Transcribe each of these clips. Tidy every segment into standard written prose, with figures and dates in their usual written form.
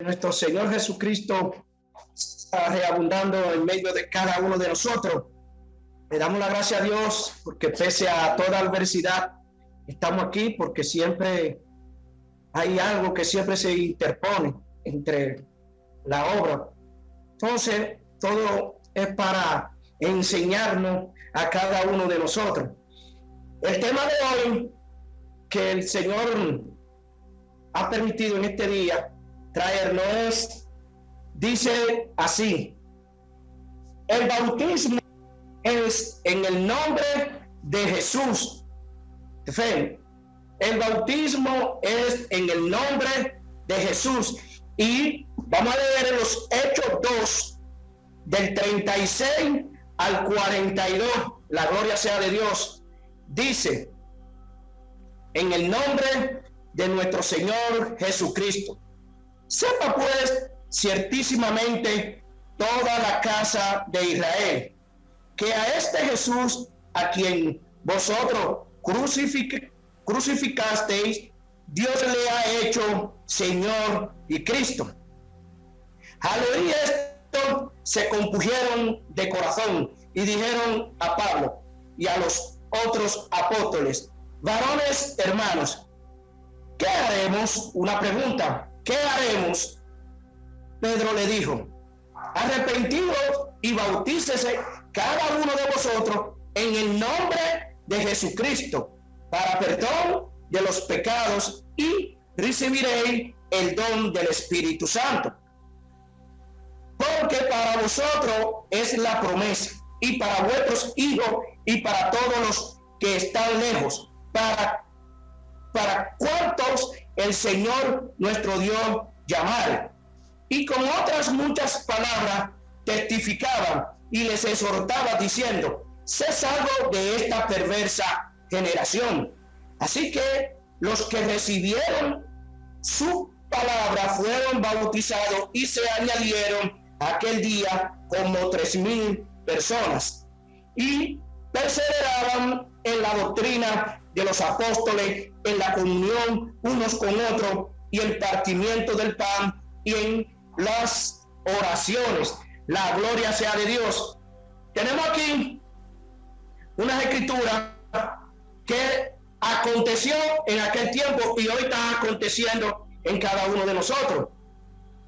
nuestro Señor Jesucristo está reabundando en medio de cada uno de nosotros. Le damos la gracia a Dios porque pese a toda adversidad estamos aquí, porque siempre hay algo que siempre se interpone entre la obra. Entonces, todo es para enseñarnos a cada uno de nosotros. El tema de hoy que el Señor ha permitido en este día traernos dice así: el bautismo es en el nombre de Jesús. Fe. El bautismo es en el nombre de Jesús. Y vamos a leer en los Hechos 2, del 36 al 42. La gloria sea de Dios. Dice: en el nombre de nuestro Señor Jesucristo. Sepa pues ciertísimamente toda la casa de Israel que a este Jesús, a quien vosotros crucificasteis, Dios le ha hecho Señor y Cristo. Al oír esto, se compusieron de corazón y dijeron a Pablo y a los otros apóstoles: varones hermanos, ¿qué haremos? Una pregunta: ¿qué haremos? Pedro le dijo: arrepentidos y bautícese cada uno de vosotros en el nombre de Jesucristo para perdón de los pecados, y recibiréis el don del Espíritu Santo. Porque para vosotros es la promesa, y para vuestros hijos, y para todos los que están lejos, para cuantos el Señor nuestro Dios llamare. Y con otras muchas palabras testificaban y les exhortaba diciendo: sé salvo de esta perversa generación. Así que los que recibieron su palabra fueron bautizados, y se añadieron aquel día como 3,000 personas, y perseveraban en la doctrina de los apóstoles, en la comunión unos con otros, y el partimiento del pan, y en las oraciones. La gloria sea de Dios. Tenemos aquí unas escrituras que aconteció en aquel tiempo y hoy está aconteciendo en cada uno de nosotros.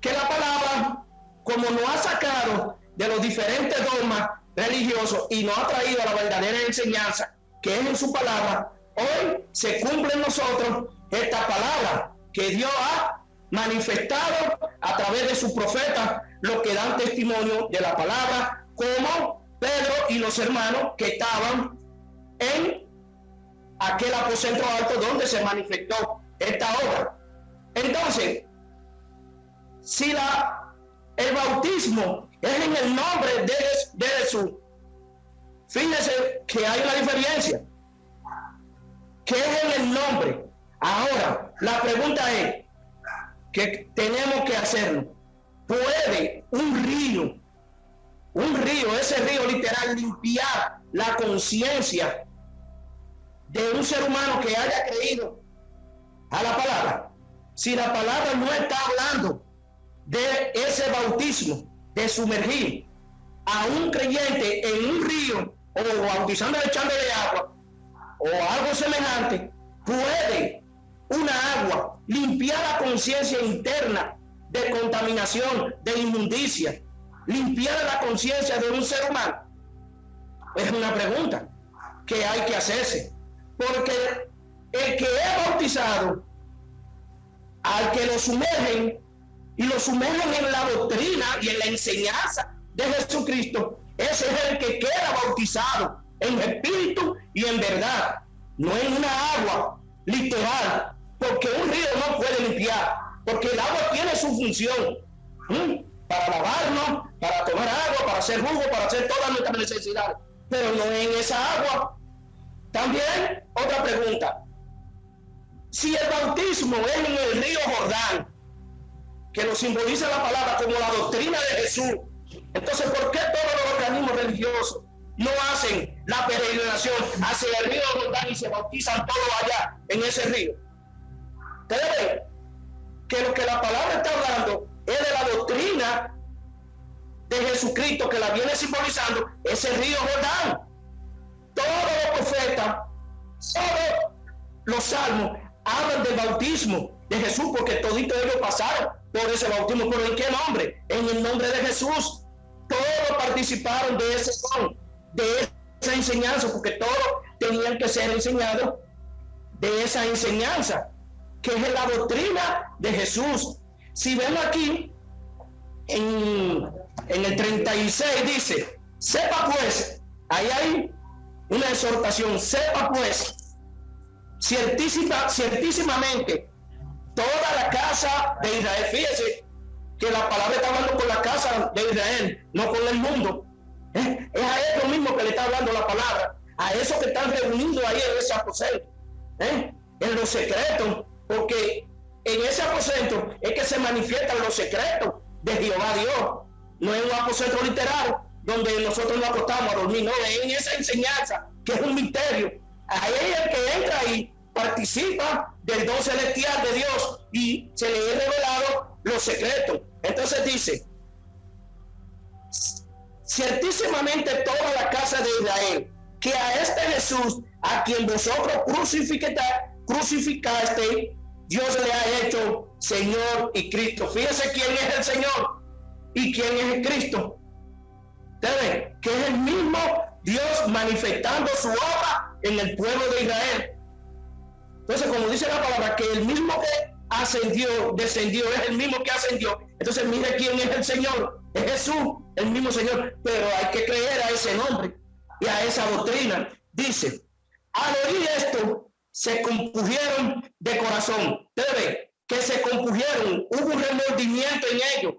Que la palabra, como nos ha sacado de los diferentes dogmas religiosos y nos ha traído a la verdadera enseñanza que es en su palabra, hoy se cumple en nosotros esta palabra que Dios ha manifestado a través de sus profetas, los que dan testimonio de la palabra, como Pedro y los hermanos que estaban en aquel aposento alto donde se manifestó esta obra. Entonces, si el bautismo es en el nombre de Jesús, fíjense que hay una diferencia, que es en el nombre. Ahora, la pregunta es que tenemos que hacerlo: ¿puede un río, ese río literal, limpiar la conciencia de un ser humano que haya creído a la palabra? Si la palabra no está hablando de ese bautismo, de sumergir a un creyente en un río, o bautizándole echándole agua, o algo semejante, ¿puede una agua limpiar la conciencia interna de contaminación, de inmundicia, limpiar la conciencia de un ser humano? Es una pregunta que hay que hacerse, porque el que es bautizado, al que lo sumergen y lo sumergen en la doctrina y en la enseñanza de Jesucristo, ese es el que queda bautizado en espíritu y en verdad, no en una agua literal, porque un río no puede limpiar, porque el agua tiene su función para lavarnos, para tomar agua, para hacer jugo, para hacer todas nuestras necesidades, pero no en esa agua. También otra pregunta: si el bautismo es en el río Jordán, que lo simboliza la palabra como la doctrina de Jesús, entonces ¿por qué todos los organismos religiosos no hacen la peregrinación hacia el río Jordán y se bautizan todos allá en ese río? Ustedes ven que lo que la palabra está hablando es Jesucristo, que la viene simbolizando, es el río Jordán. Todos los profetas, todos los salmos hablan del bautismo de Jesús, porque toditos ellos pasaron por ese bautismo. ¿Pero en qué nombre? En el nombre de Jesús. Todos participaron de ese don, de esa enseñanza, porque todos tenían que ser enseñados de esa enseñanza, que es la doctrina de Jesús. Si ven aquí, en el 36 dice, sepa pues, ahí hay una exhortación, sepa pues, ciertísimamente, toda la casa de Israel. Fíjese que la palabra está hablando con la casa de Israel, no con el mundo. Es a ellos mismos que le está hablando la palabra, a esos que están reunidos ahí en ese aposento, en los secretos, porque en ese aposento es que se manifiestan los secretos de Jehová Dios. No es un aposento literal donde nosotros nos acostamos a dormir, no, es en esa enseñanza que es un misterio. Ahí el que entra ahí participa del don celestial de Dios y se le es revelado los secretos. Entonces dice, ciertísimamente toda la casa de Israel, que a este Jesús, a quien vosotros crucificaste, Dios le ha hecho Señor y Cristo. Fíjese quién es el Señor y quién es el Cristo. ¿Ustedes? Que es el mismo Dios manifestando su obra en el pueblo de Israel. Entonces, como dice la palabra, que el mismo que descendió, es el mismo que ascendió. Entonces, mire quién es el Señor. Es Jesús, el mismo Señor. Pero hay que creer a ese nombre y a esa doctrina. Dice, al oír esto, se compugieron de corazón. Ustedes ven que se compugieron. Hubo un remordimiento en ellos.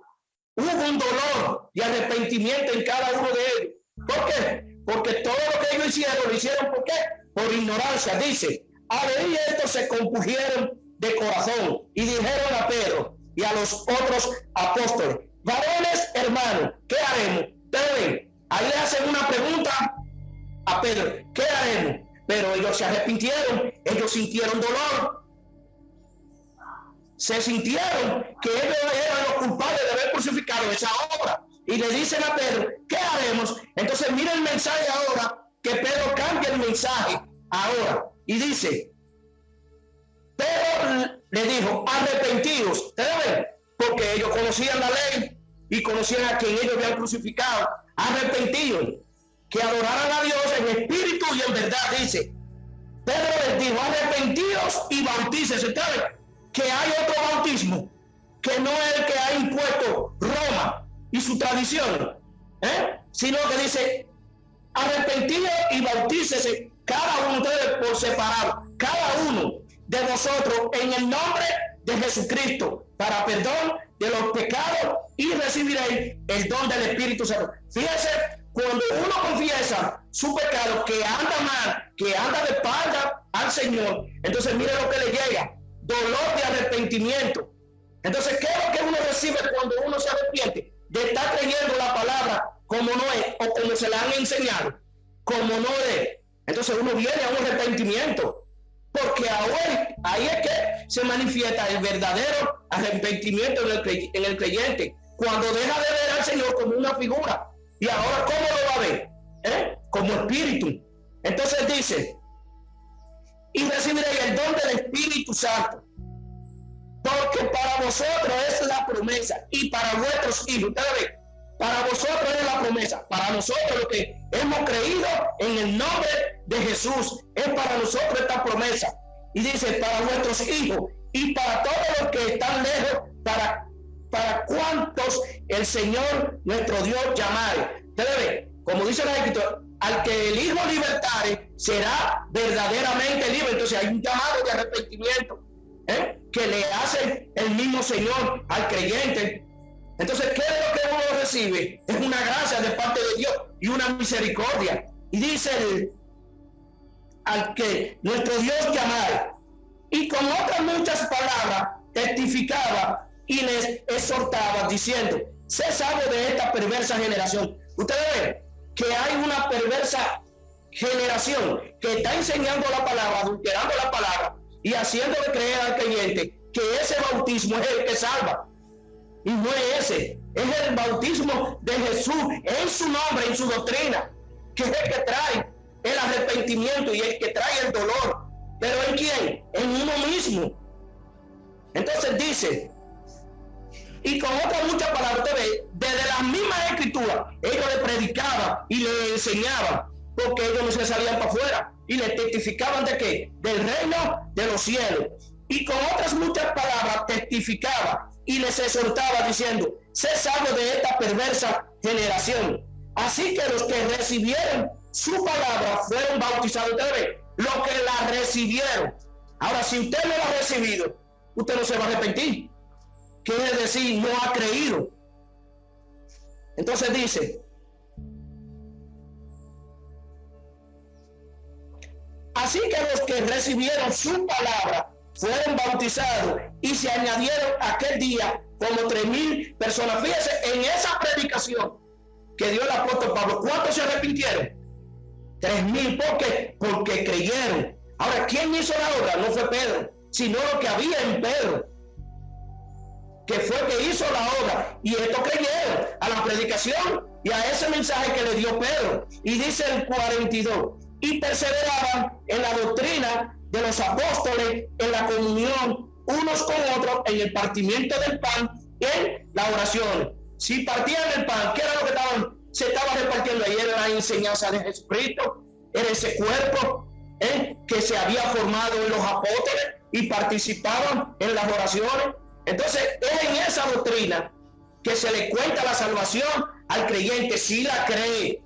Hubo un dolor y arrepentimiento en cada uno de ellos. ¿Por qué? Porque todo lo que ellos hicieron, lo hicieron ¿por qué? Por ignorancia. Dice, al oír esto se compugieron de corazón y dijeron a Pedro y a los otros apóstoles, varones hermanos, ¿qué haremos? Ustedes, ahí le hacen una pregunta a Pedro, ¿qué haremos? Pero ellos se arrepintieron, ellos sintieron dolor, se sintieron que ellos eran los culpables de haber crucificado esa obra y le dicen a Pedro, ¿qué haremos? Entonces mira el mensaje ahora, que Pedro cambia el mensaje ahora y dice, Pedro le dijo, arrepentidos. ¿Ustedes ven? Porque ellos conocían la ley y conocían a quien ellos habían crucificado. Arrepentidos, que adoraran a Dios en espíritu y en verdad. Dice, Pedro les dijo, arrepentidos y bautícense. ¿Ustedes ven? Que hay otro bautismo, que no es el que ha impuesto Roma y su tradición, sino que dice, arrepentidos y bautícense cada uno de ustedes por separado, cada uno de vosotros en el nombre de Jesucristo para perdón de los pecados y recibiréis el don del Espíritu Santo. Fíjese, cuando uno confiesa su pecado, que anda mal, que anda de espalda al Señor, entonces mire lo que le llega, dolor de arrepentimiento. Entonces, ¿qué es lo que uno recibe cuando uno se arrepiente? De estar creyendo la palabra como no es o como se la han enseñado, como no es. Entonces uno viene a un arrepentimiento, porque ahí es que se manifiesta el verdadero arrepentimiento en el creyente, cuando deja de ver al Señor como una figura y ahora ¿cómo lo va a ver? Como espíritu. Entonces dice, y recibiréis el don del Espíritu Santo, porque para vosotros es la promesa y para vuestros hijos. Ustedes ven, para vosotros es la promesa, para nosotros los que hemos creído en el nombre de Jesús, es para nosotros esta promesa. Y dice, para vuestros hijos y para todos los que están lejos, para cuantos el Señor nuestro Dios llamare. Ustedes ven, como dice el Escritor, al que el Hijo libertare será verdaderamente libre. Entonces hay un llamado de arrepentimiento que le hace el mismo Señor al creyente. Entonces, ¿qué es lo que uno recibe? Es una gracia de parte de Dios y una misericordia. Y dice al que nuestro Dios llamare, y con otras muchas palabras testificaba y les exhortaba diciendo, sé salvo de esta perversa generación. Ustedes ven que hay una perversa generación que está enseñando la palabra, adulterando la palabra y haciéndole creer al creyente que ese bautismo es el que salva. Y no es ese. Es el bautismo de Jesús en su nombre, en su doctrina, que es el que trae el arrepentimiento y el que trae el dolor. ¿Pero en quién? En uno mismo. Entonces dice, y con otras muchas palabras, usted ve, desde las mismas escrituras, ellos le predicaban y le enseñaban, porque ellos no se salían para afuera, y le testificaban de qué, del reino de los cielos. Y con otras muchas palabras testificaba y les exhortaba diciendo, sé salvo de esta perversa generación. Así que los que recibieron su palabra fueron bautizados. Usted ve, los que la recibieron. Ahora, si usted no la ha recibido, usted no se va a arrepentir. Quiere decir, no ha creído. Entonces dice, así que los que recibieron su palabra fueron bautizados y se añadieron aquel día como 3,000 personas. Fíjense, en esa predicación que dio el apóstol Pablo, ¿cuántos se arrepintieron? 3,000. ¿Por qué? Porque creyeron. Ahora, ¿quién hizo la obra? No fue Pedro, sino lo que había en Pedro, que fue que hizo la obra. Y estos creyeron a la predicación y a ese mensaje que le dio Pedro. Y dice el 42, y perseveraban en la doctrina de los apóstoles, en la comunión unos con otros, en el partimiento del pan, en la oración. Si partían el pan, ¿qué era lo que se estaba repartiendo ahí? Era la enseñanza de Jesucristo, era ese cuerpo que se había formado en los apóstoles y participaban en las oraciones. Entonces es en esa doctrina que se le cuenta la salvación al creyente, si la cree,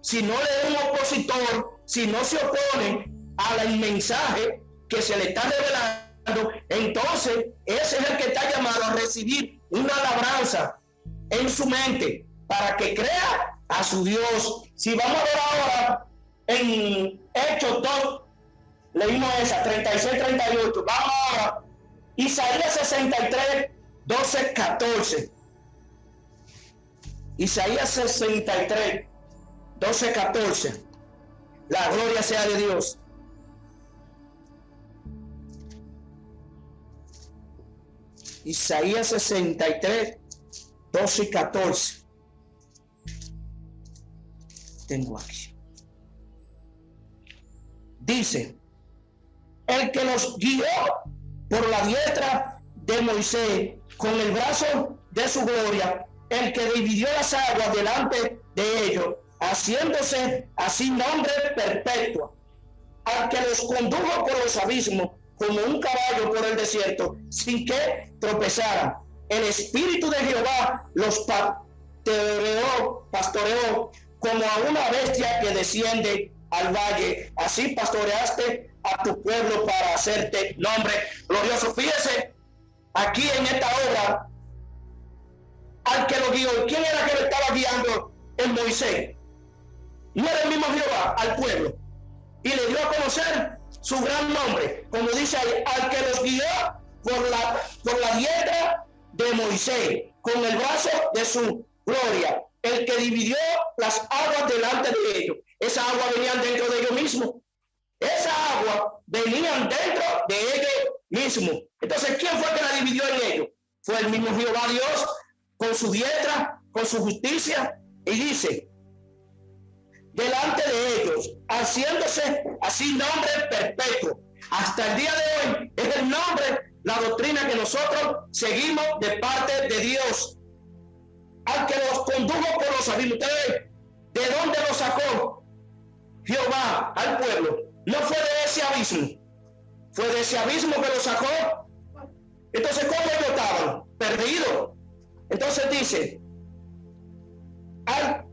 si no le da un opositor, si no se opone al mensaje que se le está revelando, entonces ese es el que está llamado a recibir una labranza en su mente para que crea a su Dios. Si vamos a ver ahora en Hechos 2, leímos esa 36-38, vamos ahora Isaías 63, 12, 14. Isaías 63, 12, 14. La gloria sea de Dios. Isaías 63, 12 y 14. Tengo aquí. Dice, el que los guió por la diestra de Moisés con el brazo de su gloria, el que dividió las aguas delante de ellos, haciéndose así nombre perpetuo, al que los condujo por los abismos como un caballo por el desierto, sin que tropezaran. El Espíritu de Jehová los pastoreó como a una bestia que desciende al valle. Así pastoreaste a tu pueblo para hacerte nombre glorioso. Fíjese, aquí en esta obra, al que lo guió, ¿quién era que lo estaba guiando en Moisés? No era el mismo Jehová al pueblo, y le dio a conocer su gran nombre, como dice ahí, al que los guió por la diestra de Moisés, con el brazo de su gloria, el que dividió las aguas delante de ellos. Esa agua venían dentro de ellos mismos. Esa agua venían dentro de ellos mismos. Entonces, ¿quién fue que la dividió en ellos? Fue el mismo Jehová Dios, con su diestra, con su justicia. Y dice, delante de ellos, haciéndose así nombre perpetuo. Hasta el día de hoy es el nombre, la doctrina que nosotros seguimos de parte de Dios. Al que los condujo por los abismos. ¿Ustedes de dónde los sacó Jehová al pueblo? No fue de ese abismo, fue de ese abismo que los sacó. Entonces, ¿cómo ellos estaban? Perdidos. Entonces dice,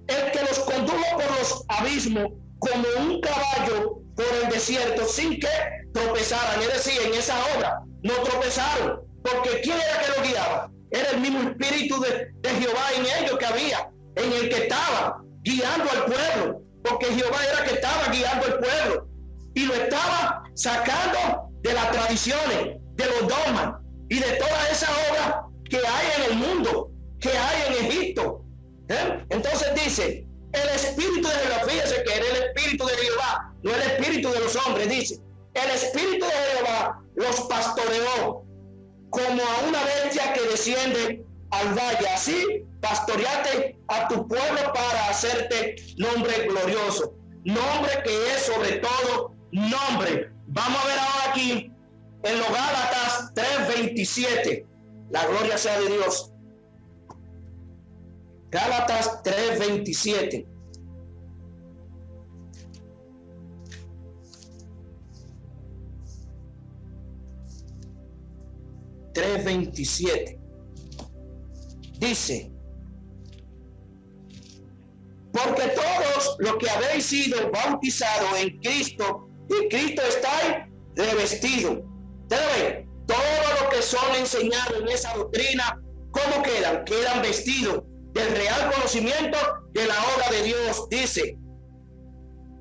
el que los condujo por los abismos como un caballo por el desierto, sin que tropezaran. Es decir, en esa obra no tropezaron, porque ¿quién era que los guiaba? Era el mismo Espíritu de Jehová en ellos que había, en el que estaba guiando al pueblo, porque Jehová era que estaba guiando al pueblo y lo estaba sacando de las tradiciones, de los dogmas y de toda esa obra que hay en el mundo, que hay en Egipto. Entonces dice, el Espíritu de Jehová, fíjese que era el Espíritu de Jehová, no el Espíritu de los hombres. Dice, el Espíritu de Jehová los pastoreó como a una bestia que desciende al valle, así pastoreaste a tu pueblo para hacerte nombre glorioso, nombre que es sobre todo nombre. Vamos a ver ahora aquí en los Gálatas 3:27. La gloria sea de Dios. Gálatas 3:27. Dice: porque todos los que habéis sido bautizados en Cristo, y Cristo estáis revestidos. Ustedes ven, todo lo que son enseñados en esa doctrina, ¿cómo quedan? Quedan vestidos del real conocimiento de la obra de Dios. Dice: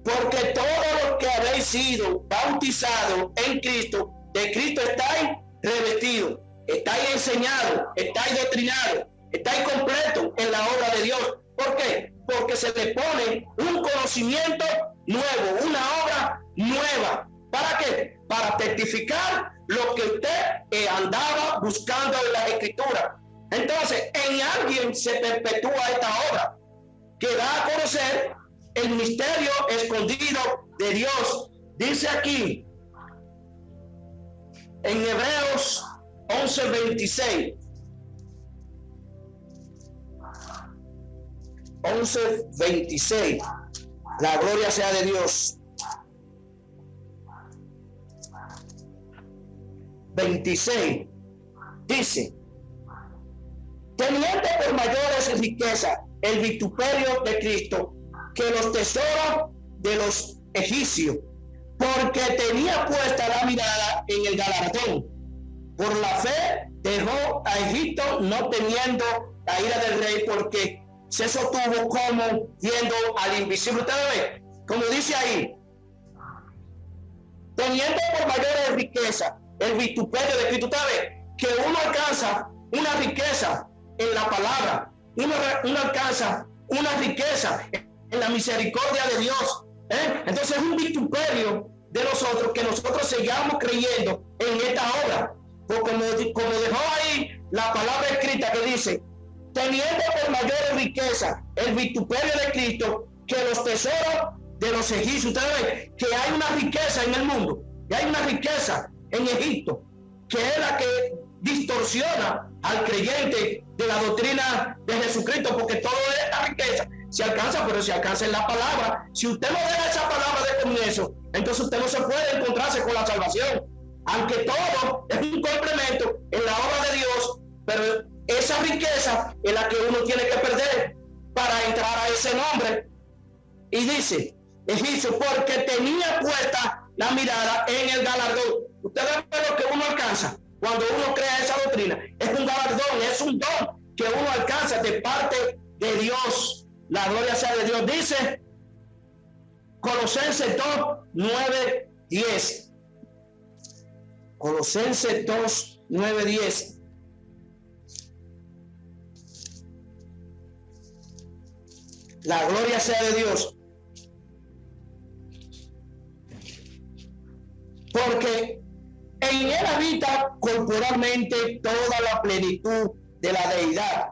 porque todos los que habéis sido bautizados en Cristo, de Cristo estáis revestidos, estáis enseñados, estáis doctrinados, estáis completos en la obra de Dios. ¿Por qué? Porque se le pone un conocimiento nuevo, una obra nueva. ¿Para qué? Para testificar lo que usted andaba buscando en la Escritura. Entonces, en alguien se perpetúa esta obra que da a conocer el misterio escondido de Dios. Dice aquí en Hebreos 11:26. 11:26. La gloria sea de Dios. 26 dice: teniendo por mayores riquezas el vituperio de Cristo que los tesoros de los egipcios, porque tenía puesta la mirada en el galardón. Por la fe dejó a Egipto, no temiendo la ira del rey, porque se sostuvo como viendo al invisible. Ustedes ven, como dice ahí, teniendo por mayores riquezas el vituperio de Cristo. Ustedes ven que uno alcanza una riqueza en la palabra, uno alcanza una riqueza en la misericordia de Dios. Entonces es un vituperio de nosotros que nosotros sigamos creyendo en esta obra, porque como dejó ahí la palabra escrita que dice: teniendo por mayores riquezas el vituperio de Cristo que los tesoros de los egipcios. Ustedes ven que hay una riqueza en el mundo, que hay una riqueza en Egipto, que es la que distorsiona al creyente de la doctrina de Jesucristo, porque toda esta riqueza se alcanza, pero se alcanza en la palabra. Si usted no deja esa palabra de comienzo, entonces usted no se puede encontrarse con la salvación, aunque todo es un complemento en la obra de Dios, pero esa riqueza es la que uno tiene que perder para entrar a ese nombre. Y dice egipcio, porque tenía puesta la mirada en el galardón. Ustedes ven lo que uno alcanza cuando uno crea esa doctrina. Es un galardón, es un don que uno alcanza de parte de Dios. La gloria sea de Dios. Dice Colosenses 2:9-10. Colosenses 2:9-10. La gloria sea de Dios. Porque en él habita corporalmente toda la plenitud de la deidad,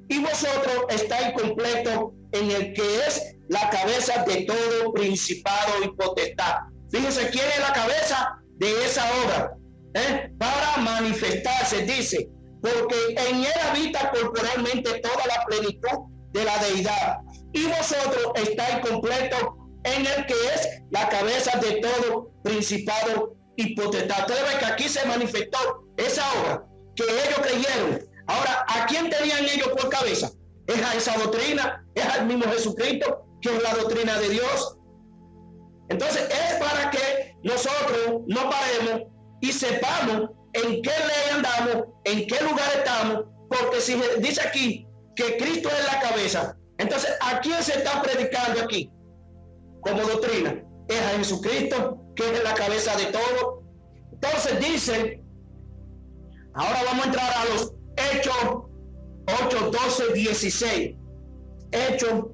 y vosotros estáis completos en el que es la cabeza de todo principado y potestad. Fíjense quién es la cabeza de esa obra, para manifestarse, dice, porque en él habita corporalmente toda la plenitud de la deidad, y vosotros estáis completos en el que es la cabeza de todo principado y potestad. Ustedes ven que aquí se manifestó esa obra que ellos creyeron. Ahora, ¿a quién tenían ellos por cabeza? Es a esa doctrina, es al mismo Jesucristo, que es la doctrina de Dios. Entonces es para que nosotros no paremos y sepamos en qué ley andamos, en qué lugar estamos, porque si dice aquí que Cristo es la cabeza, entonces ¿a quién se está predicando aquí como doctrina? Es a Jesucristo, que es la cabeza de todo. Entonces dice, ahora vamos a entrar a los Hechos 8:12-16. Hechos,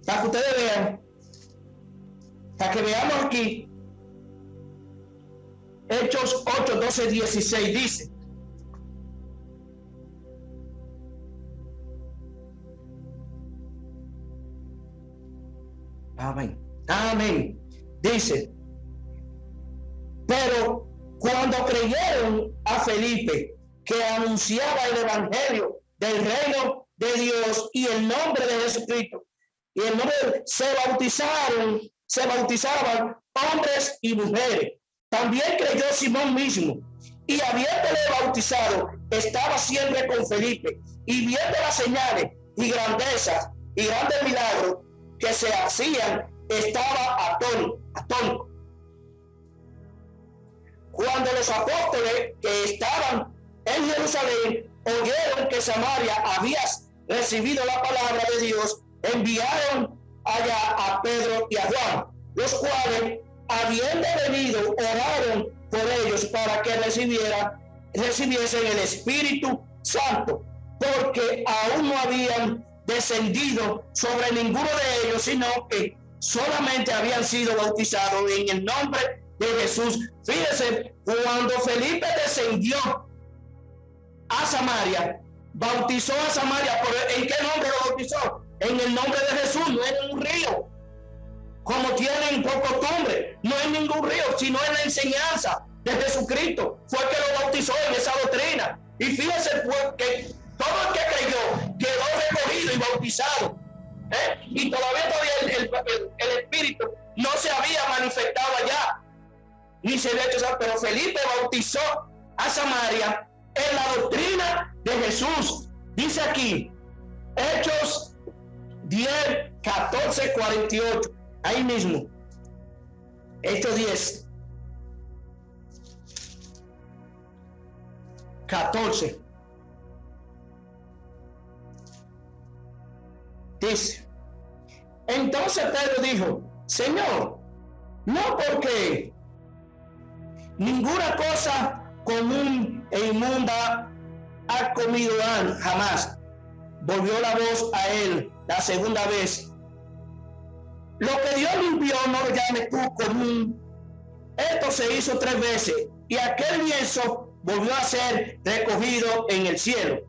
para que ustedes vean, para que veamos aquí. Hechos 8:12-16 dice: Amén. Amén. Dice, pero cuando creyeron a Felipe, que anunciaba el evangelio del reino de Dios y el nombre de Jesucristo, y el nombre se bautizaban hombres y mujeres. También creyó Simón mismo, y habiéndole bautizado, estaba siempre con Felipe, y viendo las señales y grandezas y grandes milagros que se hacían, estaba atónito. Cuando los apóstoles que estaban en Jerusalén oyeron que Samaria había recibido la palabra de Dios, enviaron allá a Pedro y a Juan, los cuales, habiendo venido, oraron por ellos para que recibiesen el Espíritu Santo, porque aún no habían descendido sobre ninguno de ellos, sino que solamente habían sido bautizados en el nombre de Jesús. Fíjense, cuando Felipe descendió a Samaria, bautizó a Samaria, ¿en qué nombre lo bautizó? En el nombre de Jesús, no en un río, como tienen por costumbre, no en ningún río, sino en la enseñanza de Jesucristo. Fue que lo bautizó en esa doctrina. Y fíjense pues, que todo el que creyó quedó recogido y bautizado. Y todavía el Espíritu no se había manifestado allá, ni se había hecho, pero Felipe bautizó a Samaria en la doctrina de Jesús. Dice aquí, Hechos 10, 14, 48, ahí mismo, Hechos 10, 14. Dice, entonces Pedro dijo, Señor, no, porque ninguna cosa común e inmunda ha comido jamás. Volvió la voz a él la segunda vez. Lo que Dios limpió, no lo llames tú común. Esto se hizo 3 veces, y aquel lienzo volvió a ser recogido en el cielo.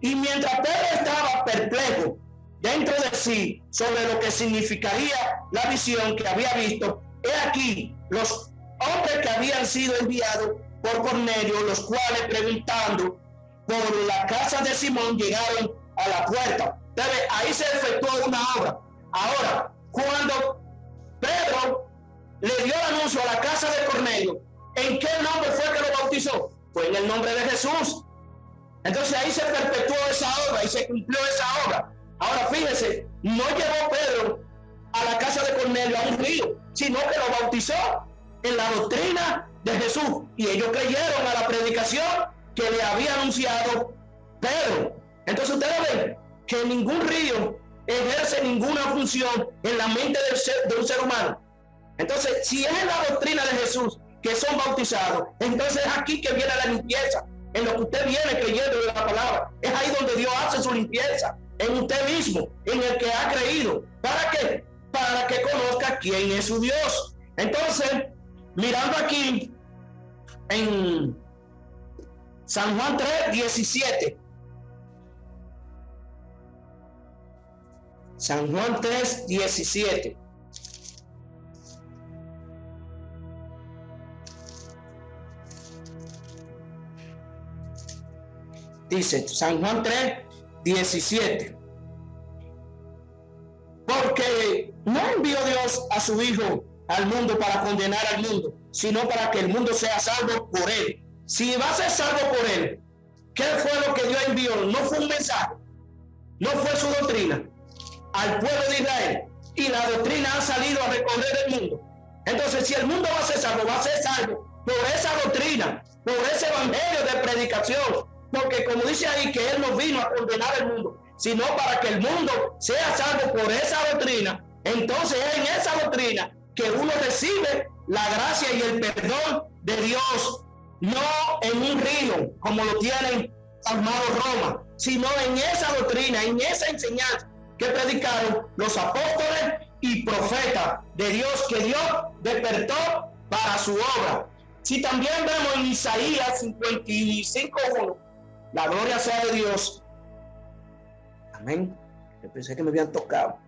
Y mientras Pedro estaba perplejo dentro de sí sobre lo que significaría la visión que había visto, he aquí los hombres que habían sido enviados por Cornelio, los cuales, preguntando por la casa de Simón, llegaron a la puerta. Entonces, ahí se efectuó una obra. Ahora, cuando Pedro le dio el anuncio a la casa de Cornelio, ¿en qué nombre fue que lo bautizó? Fue en el nombre de Jesús. Entonces ahí se perpetuó esa obra y se cumplió esa obra. Ahora fíjese, no llevó Pedro a la casa de Cornelio a un río, sino que lo bautizó en la doctrina de Jesús, y ellos creyeron a la predicación que le había anunciado Pedro. Entonces ustedes ven que ningún río ejerce ninguna función en la mente de un ser humano. Entonces, si es en la doctrina de Jesús que son bautizados, entonces es aquí que viene la limpieza, en lo que usted viene creyendo en la palabra. Es ahí donde Dios hace su limpieza, en usted mismo, en el que ha creído. ¿Para qué? Para que conozca quién es su Dios. Entonces, mirando aquí en San Juan 3, 17. San Juan 3, 17. Dice San Juan 3, 17. Porque no envió Dios a su Hijo al mundo para condenar al mundo, sino para que el mundo sea salvo por él. Si va a ser salvo por él, ¿qué fue lo que Dios envió? No fue un mensaje, no fue su doctrina al pueblo de Israel, y la doctrina ha salido a recorrer el mundo. Entonces, si el mundo va a ser salvo por esa doctrina, por ese evangelio de predicación, porque como dice ahí que él no vino a condenar el mundo, sino para que el mundo sea salvo por esa doctrina. Entonces es en esa doctrina que uno recibe la gracia y el perdón de Dios, no en un río como lo tienen armado Roma, sino en esa doctrina, en esa enseñanza que predicaron los apóstoles y profetas de Dios, que Dios despertó para su obra. Si también vemos en Isaías 55:1, la gloria sea de Dios. Amén. Yo pensé que me habían tocado.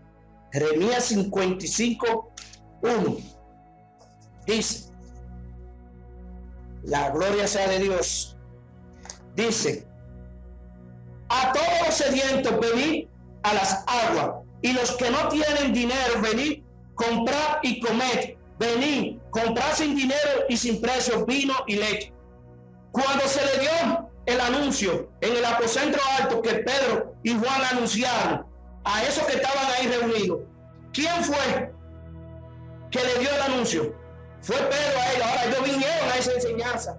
Jeremías 55, 1. Dice, la gloria sea de Dios. Dice, a todos los sedientos venid a las aguas, y los que no tienen dinero venid, comprad y comed. Venid, comprad sin dinero y sin precio vino y leche. Cuando se le dio el anuncio en el aposento alto que Pedro y Juan anunciaron a esos que estaban ahí reunidos, ¿quién fue que le dio el anuncio? Fue Pedro a ellos. Ahora ellos vinieron a esa enseñanza,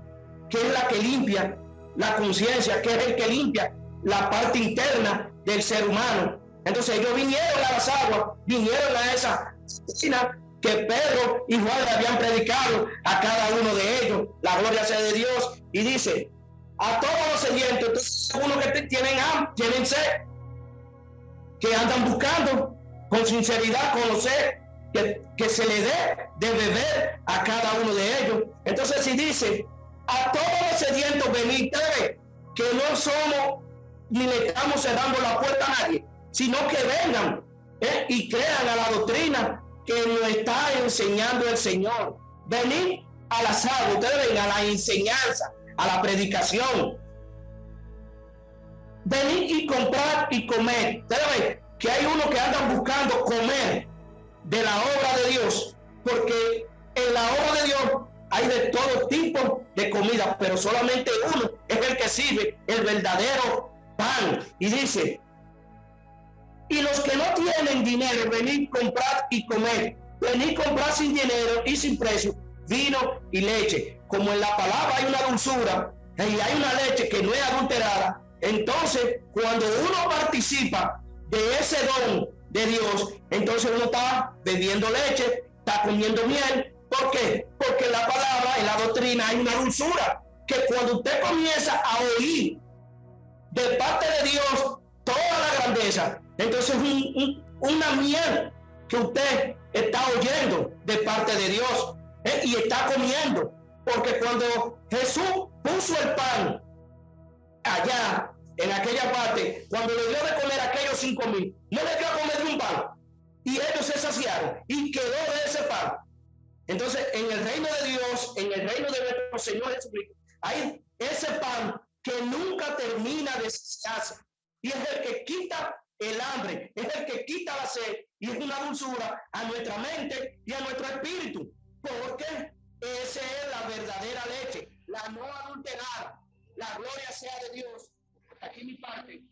que es la que limpia la conciencia, que es el que limpia la parte interna del ser humano. Entonces ellos vinieron a las aguas, vinieron a esa piscina que Pedro y Juan le habían predicado a cada uno de ellos. La gloria sea de Dios. Y dice, a todos los sedientos, entonces uno que tienen hambre, tienen sed, que andan buscando con sinceridad conocer, que se le dé de beber a cada uno de ellos. Entonces si dice, a todos los sedientos venid, que no somos ni le estamos cerrando la puerta a nadie, sino que vengan y crean a la doctrina que nos está enseñando el Señor. Venid a las aguas, ustedes ven, a la enseñanza, a la predicación. Venid y comprar y comer. Ustedes ven que hay uno que andan buscando comer de la obra de Dios, porque en la obra de Dios hay de todo tipo de comida, pero solamente uno es el que sirve el verdadero pan. Y dice, y los que no tienen dinero, venid, comprad y comer. Venid, comprar sin dinero y sin precio vino y leche. Como en la palabra hay una dulzura y hay una leche que no es adulterada, entonces cuando uno participa de ese don de Dios, entonces uno está bebiendo leche, está comiendo miel. ¿Por qué? Porque en la palabra, en la doctrina hay una dulzura, que cuando usted comienza a oír de parte de Dios toda la grandeza, entonces una miel que usted está oyendo de parte de Dios, y está comiendo. Porque cuando Jesús puso el pan allá en aquella parte, cuando le dio de comer a aquellos 5,000, no le dio a comer de un pan, y ellos se saciaron y quedó de ese pan. Entonces en el reino de Dios, en el reino de nuestro Señor Jesucristo, hay ese pan que nunca termina de saciarse, y es el que quita el hambre, es el que quita la sed, y es una dulzura a nuestra mente y a nuestro espíritu, porque esa es la verdadera leche, la no adulterada. La gloria sea de Dios. Aquí mi parte.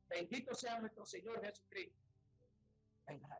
Bendito sea nuestro Señor Jesucristo. Venga.